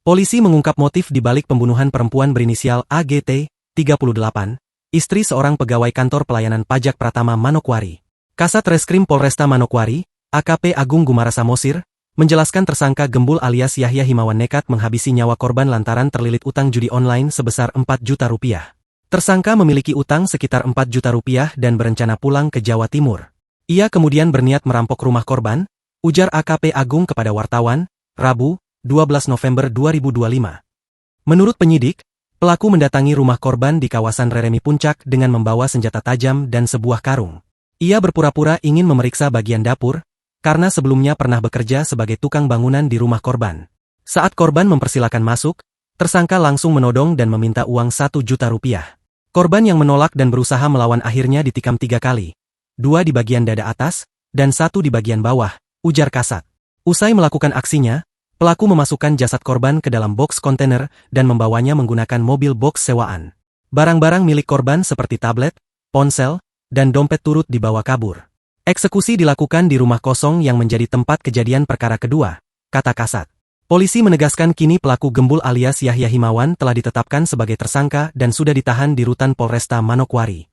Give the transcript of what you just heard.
Polisi mengungkap motif di balik pembunuhan perempuan berinisial AGT, 38, istri seorang pegawai kantor pelayanan pajak Pratama Manokwari. Kasat Reskrim Polresta Manokwari, AKP Agung Gumarasa Mosir, menjelaskan tersangka Gembul alias Yahya Himawan nekat menghabisi nyawa korban lantaran terlilit utang judi online sebesar 4 juta rupiah. Tersangka memiliki utang sekitar 4 juta rupiah dan berencana pulang ke Jawa Timur. Ia kemudian berniat merampok rumah korban, ujar AKP Agung kepada wartawan, Rabu, 12 November 2025. Menurut penyidik, pelaku mendatangi rumah korban di kawasan Reremi Puncak dengan membawa senjata tajam dan sebuah karung. Ia berpura-pura ingin memeriksa bagian dapur, karena sebelumnya pernah bekerja sebagai tukang bangunan di rumah korban. Saat korban mempersilakan masuk, tersangka langsung menodong dan meminta uang 1 juta rupiah. Korban yang menolak dan berusaha melawan akhirnya ditikam 3 kali. 2 di bagian dada atas, dan 1 di bagian bawah, ujar kasat. Usai melakukan aksinya, pelaku memasukkan jasad korban ke dalam boks kontainer dan membawanya menggunakan mobil boks sewaan. Barang-barang milik korban seperti tablet, ponsel, dan dompet turut dibawa kabur. Eksekusi dilakukan di rumah kosong yang menjadi tempat kejadian perkara kedua, kata kasat. Polisi menegaskan kini pelaku Gembul alias Yahya Himawan telah ditetapkan sebagai tersangka dan sudah ditahan di Rutan Polresta Manokwari.